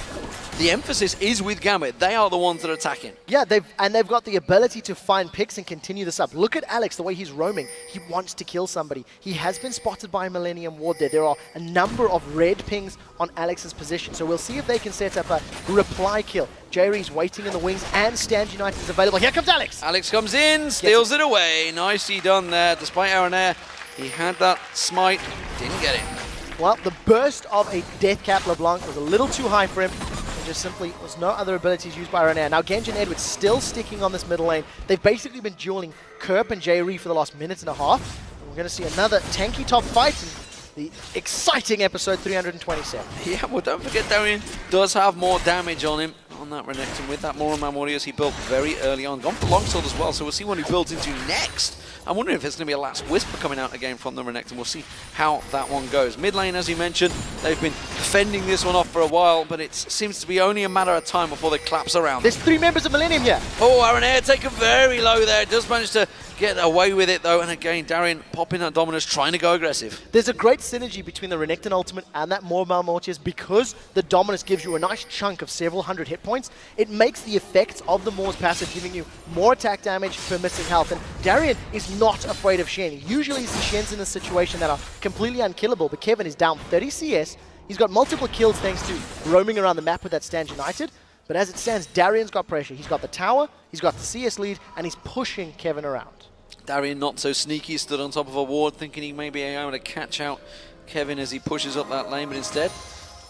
the emphasis is with Gambit. They are the ones that are attacking. Yeah, they've got the ability to find picks and continue this up. Look at Alex, the way he's roaming. He wants to kill somebody. He has been spotted by a Millenium ward there. There are a number of red pings on Alex's position. So we'll see if they can set up a reply kill. Jree's waiting in the wings, and Stand United is available. Here comes Alex. Alex comes in, steals it away. Nicely done there. Despite Araneae, he had that smite, didn't get it. Well, the burst of a Death Cap LeBlanc was a little too high for him. There just simply was no other abilities used by Araneae. Now Genja and Edward still sticking on this middle lane. They've basically been dueling Kerp and Jree for the last minute and a half. And we're going to see another tanky top fight in the exciting episode 327. Yeah, well, don't forget Darien does have more damage on him on that Renekton with that Moral Man Warriors he built very early on. Gone for Longsword as well, so we'll see what he builds into next. I'm wondering if there's going to be a last whisper coming out again from the Renekton. We'll see how that one goes. Mid lane, as you mentioned, they've been fending this one off for a while, but it seems to be only a matter of time before they collapse around. There's 3 members of Millenium here. Oh, Araneae taken very low there. Does manage to get away with it though, and again, Darien popping that Dominus, trying to go aggressive. There's a great synergy between the Renekton ultimate and that Moral Mortius because the Dominus gives you a nice chunk of several hundred hit points. It makes the effects of the Mor's passive giving you more attack damage per missing health, and Darien is not afraid of Shen. Usually you see Shens in this situation that are completely unkillable, but Kevin is down 30 CS. He's got multiple kills thanks to roaming around the map with that Stand United. But as it stands, Darien's got pressure. He's got the tower, he's got the CS lead, and he's pushing Kevin around. Darien not so sneaky, stood on top of a ward, thinking he may be able to catch out Kevin as he pushes up that lane, but instead,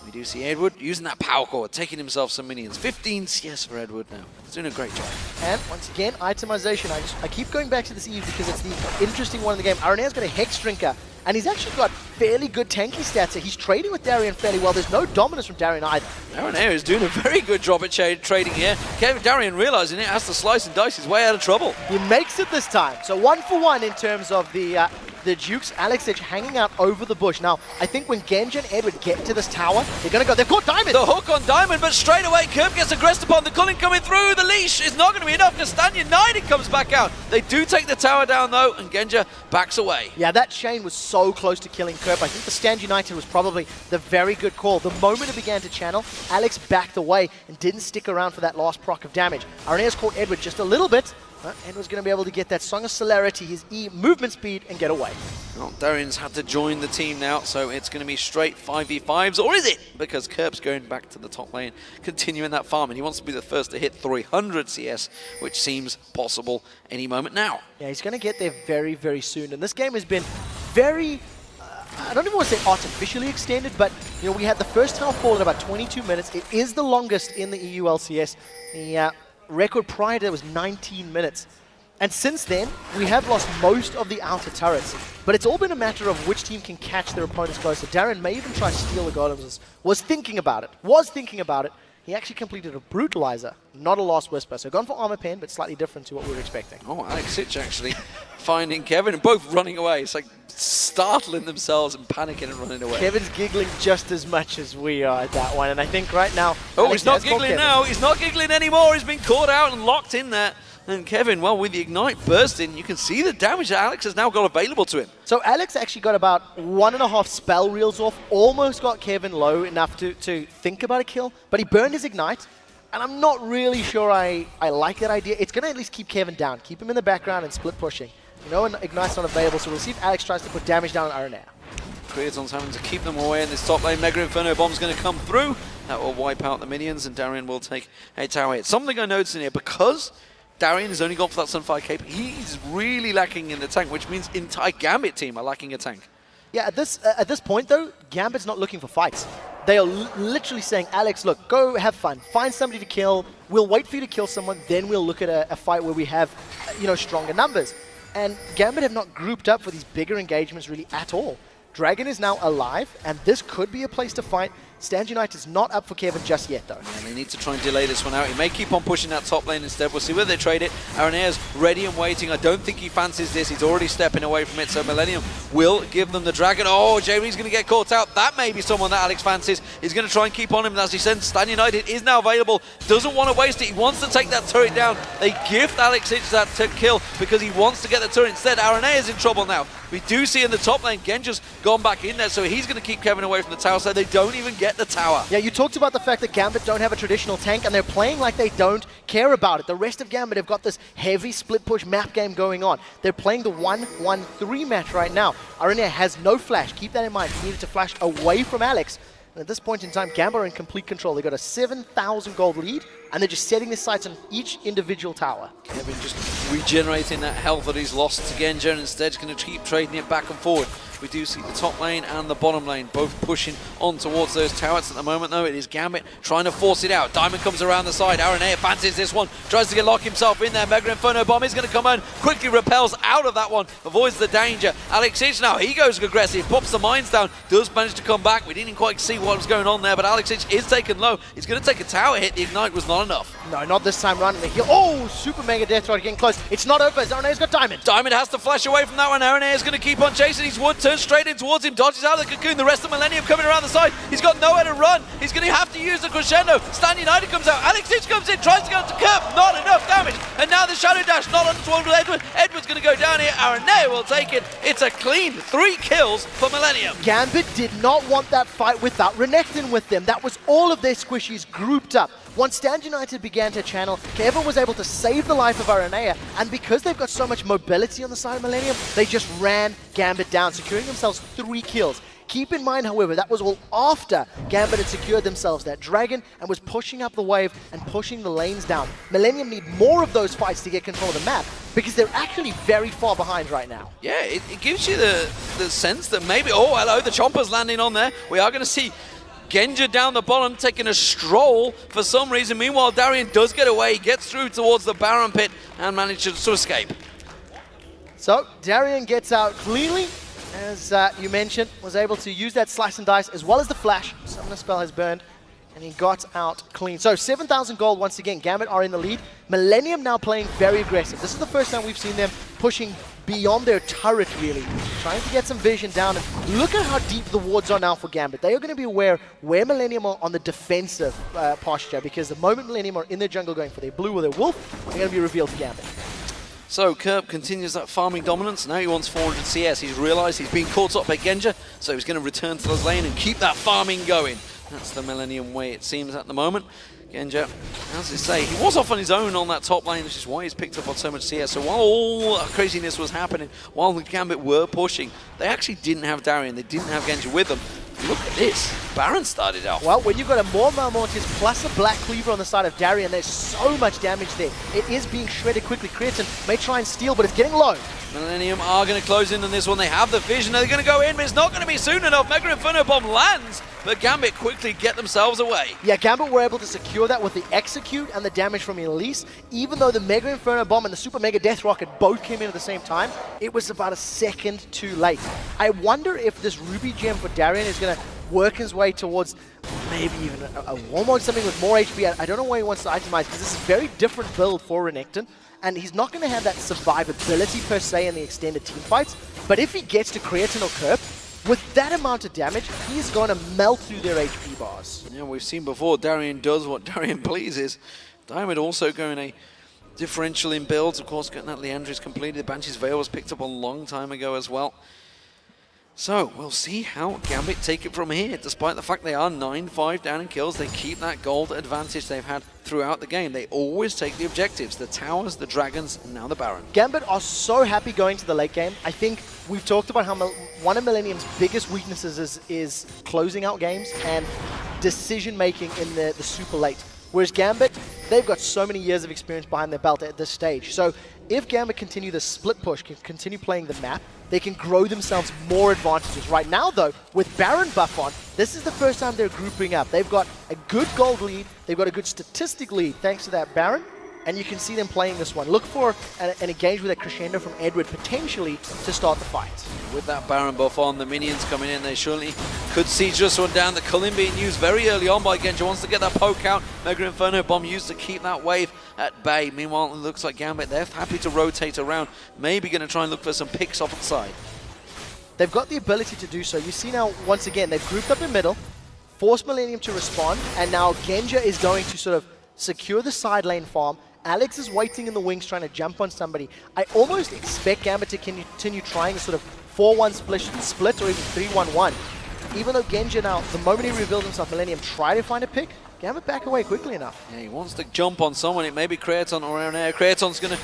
we do see Edward using that power core, taking himself some minions. 15 CS for Edward now. He's doing a great job. And once again, itemization. I keep going back to this Eve because it's the interesting one in the game. Araneae's got a Hex Drinker, and he's actually got fairly good tanky stats here. He's trading with Darien fairly well. There's no dominance from Darien either. Araneae is doing a very good job at trading here. Darien realizing it, has to slice and dice his way out of trouble. He makes it this time. So 1 for 1 in terms of the Dukes. Alexich hanging out over the bush. Now, I think when Genja and Edward get to this tower, they're going to go. They've caught Diamond! The hook on Diamond, but straight away, Kerp gets aggressed upon. The Culling coming through. The leash is not going to be enough. Castagna United comes back out. They do take the tower down, though, and Genja backs away. Yeah, that chain was so close to killing Kerp. I think the Stand United was probably the very good call. The moment it began to channel, Alex backed away and didn't stick around for that last proc of damage. Araneae's caught Edward just a little bit. Edward's going to be able to get that Song of Celerity, his E movement speed, and get away. Well, Darien's had to join the team now, so it's going to be straight 5v5s, or is it? Because Kerp's going back to the top lane, continuing that farm, and he wants to be the first to hit 300 CS, which seems possible any moment now. Yeah, he's going to get there very, very soon. And this game has been very, I don't even want to say artificially extended, but you know, we had the first half fall in about 22 minutes. It is the longest in the EU LCS. The record prior to that was 19 minutes. And since then, we have lost most of the outer turrets. But it's all been a matter of which team can catch their opponents closer. Darien may even try to steal the golems. Was thinking about it. He actually completed a Brutalizer, not a Last Whisper. So gone for Armor Pen, but slightly different to what we were expecting. Oh, Alexich actually finding Kevin and both running away. It's like startling themselves and panicking and running away. Kevin's giggling just as much as we are at that one. And I think right now... Oh, he's not giggling now. He's not giggling anymore. He's been caught out and locked in there. And Kevin, well, with the Ignite bursting, you can see the damage that Alex has now got available to him. So Alex actually got about 1.5 spell reels off, almost got Kevin low enough to think about a kill, but he burned his Ignite, and I'm not really sure I like that idea. It's going to at least keep Kevin down, keep him in the background and split pushing. You know, and Ignite's not available, so we'll see if Alex tries to put damage down on Araneae. Creaton's having to keep them away in this top lane. Mega Inferno Bomb's going to come through. That will wipe out the minions, and Darien will take a tower hit. Something I noticed in here, because Darien has only gone for that Sunfire Cape, he's really lacking in the tank, which means entire Gambit team are lacking a tank. Yeah, at this point, though, Gambit's not looking for fights. They are literally saying, Alex, look, go have fun. Find somebody to kill. We'll wait for you to kill someone. Then we'll look at a fight where we have, you know, stronger numbers. And Gambit have not grouped up for these bigger engagements really at all. Dragon is now alive, and this could be a place to fight. Stand United is not up for Kevin just yet, though. Yeah, they need to try and delay this one out. He may keep on pushing that top lane instead. We'll see whether they trade it. Araneae's ready and waiting. I don't think he fancies this. He's already stepping away from it, so Millenium will give them the Dragon. Oh, Jree's going to get caught out. That may be someone that Alex fancies. He's going to try and keep on him. As he said, Stand United is now available. Doesn't want to waste it. He wants to take that turret down. They gift Alexich that kill because he wants to get the turret instead. Araneae is in trouble now. We do see in the top lane, Genja's gone back in there, so he's going to keep Kevin away from the tower, so they don't even get the tower. Yeah, you talked about the fact that Gambit don't have a traditional tank, and they're playing like they don't care about it. The rest of Gambit have got this heavy split push map game going on. They're playing the 1-1-3 match right now. Araneae has no flash. Keep that in mind. He needed to flash away from Alex. And at this point in time, Gambit are in complete control. They got a 7,000 gold lead, and they're just setting their sights on each individual tower. Kevin just regenerating that health that he's lost to Genja, and instead he's going to keep trading it back and forward. We do see the top lane and the bottom lane both pushing on towards those towers. At the moment, though, it is Gambit trying to force it out. Diamond comes around the side. Araneae fancies this one. Tries to lock himself in there. Mega Inferno Bomb is going to come in. Quickly repels out of that one. Avoids the danger. Alexich now, he goes aggressive. Pops the mines down. Does manage to come back. We didn't quite see what was going on there, but Alexich is taken low. He's going to take a tower hit. The Ignite was not enough. No, not this time around. Oh, super mega death rod getting close. It's not over. Araneae's got Diamond. Diamond has to flash away from that one. Araneae is going to keep on chasing. His wood turns straight in towards him. Dodges out of the cocoon. The rest of Millenium coming around the side. He's got nowhere to run. He's going to have to use the crescendo. Stand United comes out. Alexich comes in, tries to go to Kerp. Not enough damage. And now the Shadow Dash not on towards Edward. Edward's going to go down here. Araneae will take it. It's a clean 3 kills for Millenium. Gambit did not want that fight without Renekton with them. That was all of their squishies grouped up. Once Stand United began to channel, Kevin was able to save the life of Araneae, and because they've got so much mobility on the side of Millenium, they just ran Gambit down, securing themselves 3 kills. Keep in mind, however, that was all after Gambit had secured themselves that dragon and was pushing up the wave and pushing the lanes down. Millenium need more of those fights to get control of the map because they're actually very far behind right now. Yeah, it gives you the sense that maybe, oh, hello, the chomper's landing on there. We are going to see Genja down the bottom taking a stroll for some reason. Meanwhile, Darien does get away, he gets through towards the Baron pit and manages to escape. So, Darien gets out cleanly, as you mentioned, was able to use that slice and dice as well as the flash. Summoner spell has burned, and he got out clean. So 7,000 gold once again. Gambit are in the lead. Millenium now playing very aggressive. This is the first time we've seen them pushing beyond their turret, really. Trying to get some vision down. And look at how deep the wards are now for Gambit. They are going to be aware where Millenium are on the defensive posture, because the moment Millenium are in their jungle going for their blue or their wolf, they're going to be revealed to Gambit. So Kerp continues that farming dominance. Now he wants 400 CS. He's realized he's been caught up by Genja, so he's going to return to the lane and keep that farming going. That's the Millenium way, it seems, at the moment. Genja, as I say, he was off on his own on that top lane, which is why he's picked up on so much CS. So while all that craziness was happening, while the Gambit were pushing, they actually didn't have Darien, they didn't have Genja with them. Look at this. Baron started out. Well, when you've got a more Malmortis plus a Black Cleaver on the side of Darien, there's so much damage there. It is being shredded quickly. Creaton may try and steal, but it's getting low. Millenium are going to close in on this one. They have the vision. They're going to go in, but it's not going to be soon enough. Mega Inferno Bomb lands, but Gambit quickly get themselves away. Yeah, Gambit were able to secure that with the Execute and the damage from Elise. Even though the Mega Inferno Bomb and the Super Mega Death Rocket both came in at the same time, it was about a second too late. I wonder if this Ruby Gem for Darien is going to work his way towards maybe even a Walmart, something with more HP. I don't know where he wants to itemize, because this is a very different build for Renekton, and he's not going to have that survivability per se in the extended team fights. But if he gets to Creaton or Kerp, with that amount of damage, he's going to melt through their HP bars. Yeah, we've seen before, Darien does what Darien pleases. Diamond also going a differential in builds, of course, getting that Leandris completed. Banshee's Veil was picked up a long time ago as well. So, we'll see how Gambit take it from here. Despite the fact they are 9-5 down in kills, they keep that gold advantage they've had throughout the game. They always take the objectives, the towers, the dragons, and now the Baron. Gambit are so happy going to the late game. I think we've talked about how one of Millenium's biggest weaknesses is closing out games and decision-making in the super late. Whereas Gambit, they've got so many years of experience behind their belt at this stage. So if Gambit continue the split push, can continue playing the map, they can grow themselves more advantages. Right now, though, with Baron buff on, this is the first time they're grouping up. They've got a good gold lead, they've got a good statistic lead thanks to that Baron, and you can see them playing this one. Look for an engage with a crescendo from Edward potentially to start the fight. With that Baron buff on, the minions coming in, they surely could see just one down. The Cologne being used very early on by Genja, wants to get that poke out. Mega Inferno Bomb used to keep that wave at bay. Meanwhile, it looks like Gambit, they're happy to rotate around, maybe going to try and look for some picks off the side. They've got the ability to do so. You see now, once again, they've grouped up in middle, forced Millenium to respond, and now Genja is going to sort of secure the side lane farm. Alex is waiting in the wings trying to jump on somebody. I almost expect Gambit to continue trying a sort of 4-1 split or even 3-1-1. Even though Genja now, the moment he revealed himself, Millenium try to find a pick, Gambit back away quickly enough. Yeah, he wants to jump on someone. It may be Creaton or Araneae. Creaton's going to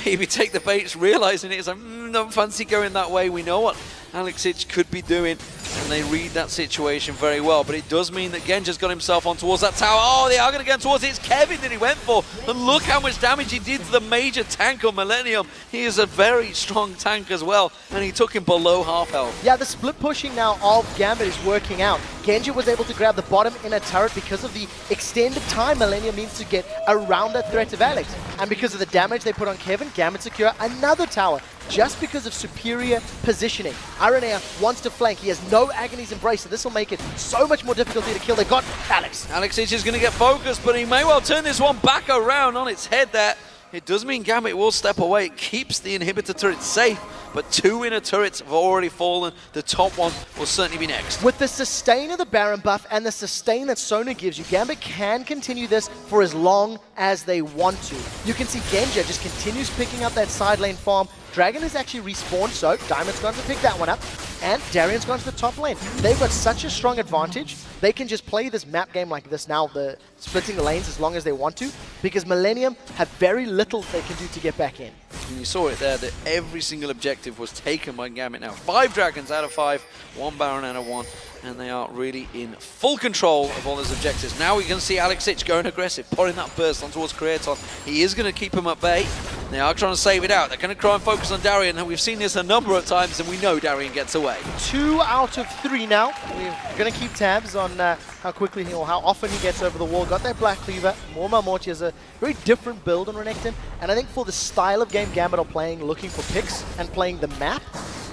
maybe take the bait, realizing it's like, don't fancy going that way. We know what Alexic could be doing, and they read that situation very well. But it does mean that Genja's got himself on towards that tower. Oh, they are going to get towards it. It's Kevin that he went for. And look how much damage he did to the major tank of Millenium. He is a very strong tank as well, and he took him below half health. Yeah, the split pushing now of Gambit is working out. Genja was able to grab the bottom inner turret because of the extended time Millenium needs to get around that threat of Alex. And because of the damage they put on Kevin, Gambit secure another tower just because of superior positioning. Araneae wants to flank. He has no Agony's Embrace, so this will make it so much more difficult to kill. They got Alex. Alexic is going to get focused, but he may well turn this one back around on its head there. It does mean Gambit will step away. It keeps the inhibitor turret safe, but 2 inner turrets have already fallen. The top one will certainly be next. With the sustain of the Baron buff and the sustain that Sona gives you, Gambit can continue this for as long as they want to. You can see Genja just continues picking up that side lane farm. Dragon has actually respawned, so Diamond's going to pick that one up. and Darien's gone to the top lane. They've got such a strong advantage. They can just play this map game like this now, the splitting the lanes as long as they want to, because Millenium have very little they can do to get back in. And you saw it there that every single objective was taken by Gambit now. 5 dragons out of 5, 1 Baron out of 1, and they are really in full control of all those objectives. Now we can see LeagueOfLegendsClipsHD going aggressive, pouring that burst on towards Creaton. He is going to keep him at bay. They are trying to save it out. They're going to try and focus on Darien, and we've seen this a number of times, and we know Darien gets away. 2 out of 3 now. We're going to keep tabs on how quickly or how often he gets over the wall. Got that Black Cleaver. More Malmorti has a very different build on Renekton, and I think for the style of game Gambit are playing, looking for picks and playing the map,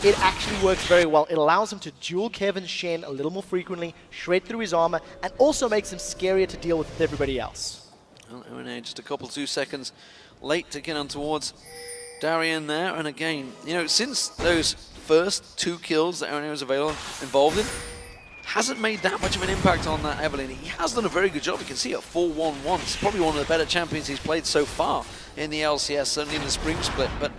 it actually works very well. It allows him to duel Kevin's Shen a little more frequently, shred through his armor, and also makes him scarier to deal with everybody else. Well, Araneae just a couple, 2 seconds late to get on towards Darien there. And again, you know, since those first 2 kills that Araneae was involved in, hasn't made that much of an impact on that Evelyn. He has done a very good job. You can see at 4-1-1. It's probably one of the better champions he's played so far in the LCS, certainly in the spring split. But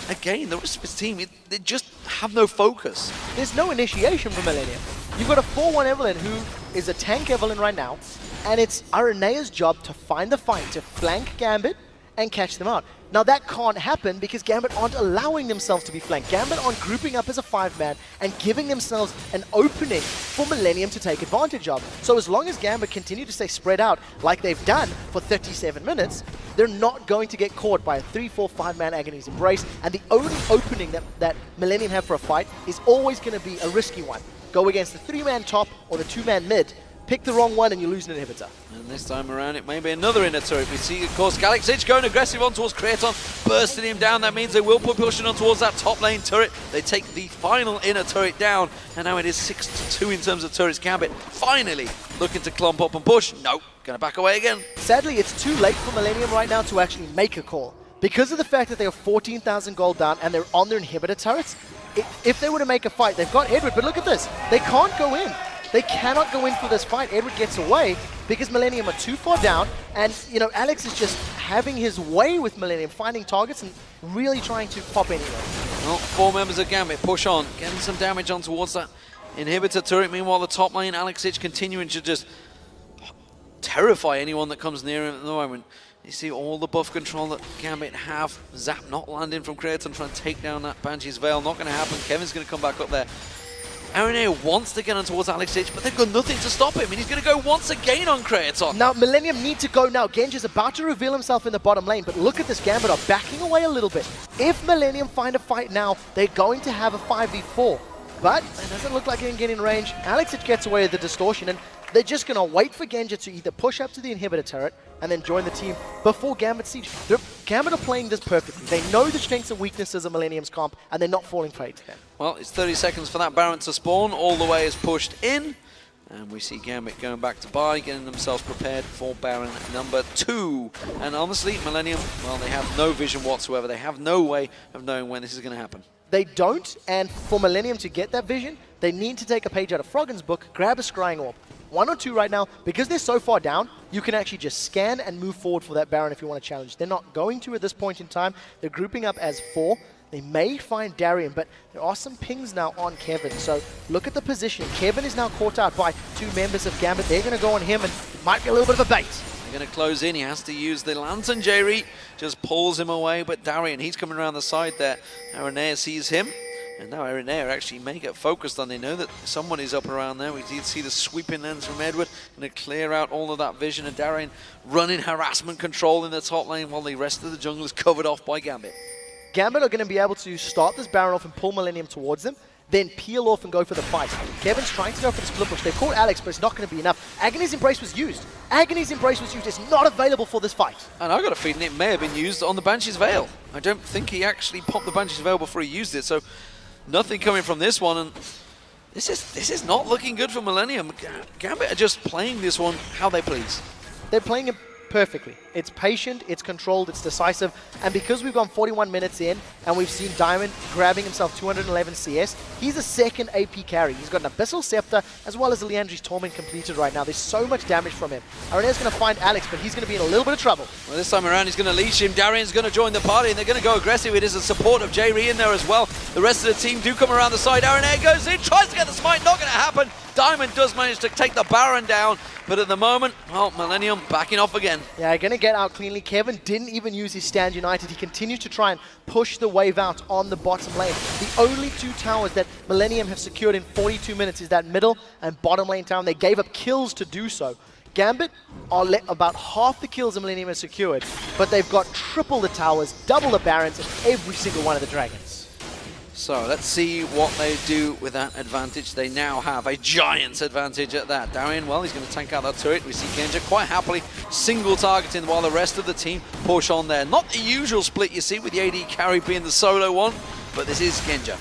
again, the rest of his team, they just have no focus. There's no initiation from Millenium. You've got a 4-1 Evelyn who is a tank Evelyn right now, and it's Araneae's job to find the fight, to flank Gambit and catch them out. Now that can't happen because Gambit aren't allowing themselves to be flanked. Gambit aren't grouping up as a 5-man and giving themselves an opening for Millenium to take advantage of. So as long as Gambit continue to stay spread out like they've done for 37 minutes, they're not going to get caught by a 3-4, 5-man Agony's Embrace, and the only opening that Millenium have for a fight is always going to be a risky one. Go against the 3-man top or the 2-man mid, pick the wrong one and you lose an inhibitor. And this time around it may be another inner turret. We see, of course, LeagueOfLegendsClipsHD going aggressive on towards Creaton, bursting him down. That means they will put pushing on towards that top lane turret. They take the final inner turret down, and now it is 6-2 in terms of turrets. Gambit finally looking to clump up and push. No, gonna back away again. Sadly, it's too late for Millenium right now to actually make a call. Because of the fact that they are 14,000 gold down and they're on their inhibitor turrets, if they were to make a fight, they've got Edward, but look at this. They can't go in. They cannot go in for this fight. Edward gets away because Millenium are too far down, and you know, Alex is just having his way with Millenium, finding targets and really trying to pop anywhere. Well, 4 members of Gambit push on, getting some damage on towards that inhibitor turret. Meanwhile, the top lane, LeagueOfLegendsClipsHD continuing to just terrify anyone that comes near him at the moment. You see all the buff control that Gambit have. Zap not landing from Creaton, trying to take down that Banshee's Veil. Not going to happen. Kevin's going to come back up there. Araneae wants to get on towards LeagueOfLegendsClipsHD, but they've got nothing to stop him, and he's going to go once again on Creaton. Now, Millenium need to go now. Genja's about to reveal himself in the bottom lane, but look at this. Gambit are backing away a little bit. If Millenium find a fight now, they're going to have a 5v4, but it doesn't look like they can get in range. LeagueOfLegendsClipsHD gets away with the distortion, and they're just going to wait for Genja to either push up to the inhibitor turret and then join the team before Gambit siege. Gambit are playing this perfectly. They know the strengths and weaknesses of Millenium's comp, and they're not falling prey to them. Well, it's 30 seconds for that Baron to spawn. All the way is pushed in. And we see Gambit going back to buy, getting themselves prepared for Baron number 2. And honestly, Millenium, well, they have no vision whatsoever. They have no way of knowing when this is going to happen. They don't, and for Millenium to get that vision, they need to take a page out of Froggen's book, grab a Scrying Orb. 1 or 2 right now. Because they're so far down, you can actually just scan and move forward for that Baron if you want to challenge. They're not going to at this point in time. They're grouping up as 4. They may find Darien, but there are some pings now on Kevin. So look at the position. Kevin is now caught out by 2 members of Gambit. They're going to go on him, and it might be a little bit of a bait. They're going to close in. He has to use the Lantern. Jree just pulls him away, but Darien, he's coming around the side there. Araneae sees him. And now Araneae actually may get focused on. They know that someone is up around there. We did see the sweeping lens from Edward. Going to clear out all of that vision. And Darien running harassment control in the top lane while the rest of the jungle is covered off by Gambit. Gambit are going to be able to start this Baron off and pull Millenium towards them, then peel off and go for the fight. Kevin's trying to go for the split push. They've caught Alex, but it's not going to be enough. Agony's Embrace was used. Agony's Embrace was used. It's not available for this fight. And I've got a feeling it may have been used on the Banshee's Veil. I don't think he actually popped the Banshee's Veil before he used it, so nothing coming from this one. And this is not looking good for Millenium. Gambit are just playing this one how they please. They're playing it perfectly. It's patient, it's controlled, it's decisive. And because we've gone 41 minutes in and we've seen Diamond grabbing himself 211 CS, he's a second AP carry. He's got an Abyssal Scepter as well as a Liandry's Torment completed right now. There's so much damage from him. Araneae's going to find Alex, but he's going to be in a little bit of trouble. Well, this time around he's going to leash him. Darien's going to join the party and they're going to go aggressive. It is a support of Jree in there as well. The rest of the team do come around the side. Araneae goes in, tries to get the smite, not going to happen. Diamond does manage to take the Baron down, but at the moment, well, Millenium backing off again. Yeah, going to get out cleanly. Kevin didn't even use his stand united. He continues to try and push the wave out on the bottom lane. The only two towers that Millenium have secured in 42 minutes is that middle and bottom lane tower. They gave up kills to do so. Gambit are about half the kills that Millenium has secured, but they've got triple the towers, double the Barons, and every single one of the dragons. So let's see what they do with that advantage. They now have a giant's advantage at that. Darien, well, he's going to tank out that turret. We see Genja quite happily single targeting while the rest of the team push on there. Not the usual split you see with the AD carry being the solo one, but this is Genja.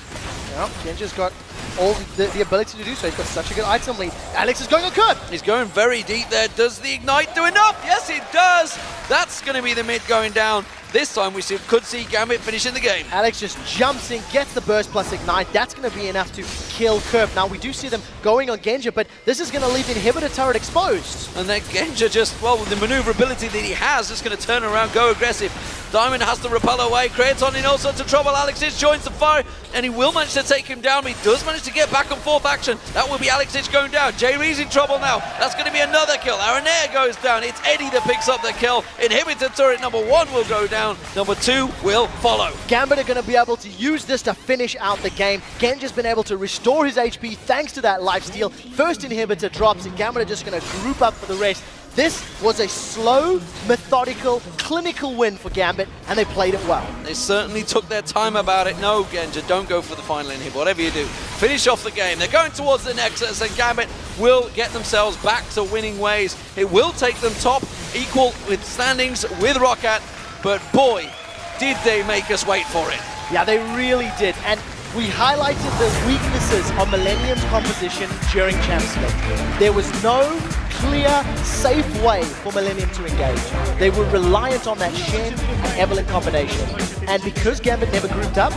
Yeah, Genja's got all the ability to do so. He's got such a good item lead. Alex is going on Kerp. He's going very deep there. Does the Ignite do enough? Yes, it does. That's going to be the mid going down. This time we could see Gambit finishing the game. Alex just jumps in, gets the burst plus Ignite. That's going to be enough to kill Kerp. Now we do see them going on Genja, but this is going to leave the inhibitor turret exposed. And then Genja just, well, with the maneuverability that he has, just going to turn around, go aggressive. Diamond has to repel away. Creaton in all sorts of trouble. Alexis joins the fire, and he will manage to take him down. He does manage to get back and forth action. That will be Alexis going down. Jree's in trouble now. That's going to be another kill. Araneae goes down. It's Eddie that picks up the kill. Inhibitor turret number 1 will go down. Number 2 will follow. Gambit are going to be able to use this to finish out the game. Genja's been able to restore his HP thanks to that lifesteal. First inhibitor drops, and Gambit are just going to group up for the rest. This was a slow, methodical, clinical win for Gambit, and they played it well. They certainly took their time about it. No, Genja, don't go for the final inhib. Whatever you do, finish off the game. They're going towards the Nexus, and Gambit will get themselves back to winning ways. It will take them top, equal with standings with Roccat, but boy, did they make us wait for it. Yeah, they really did. And we highlighted the weaknesses of Millenium's composition during Champ Split. There was no clear, safe way for Millenium to engage. They were reliant on that Shen and Evelyn combination. And because Gambit never grouped up,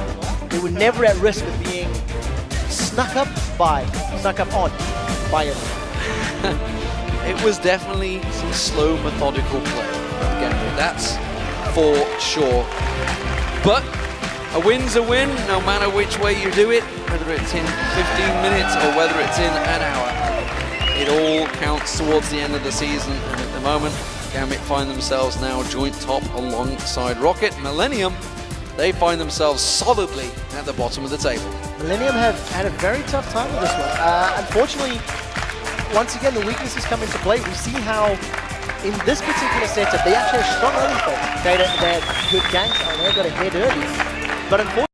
they were never at risk of being snuck up on by it. It was definitely some slow, methodical play from Gambit. That's for sure. But a win's a win, no matter which way you do it, whether it's in 15 minutes or whether it's in an hour. It all counts towards the end of the season, and at the moment, Gambit find themselves now joint top alongside Rocket. Millenium, they find themselves solidly at the bottom of the table. Millenium have had a very tough time with this one. Unfortunately, once again, the weaknesses come into play. We see how in this particular setup, they actually have strong early phase. They had good ganks, and they got ahead early. But unfortunately,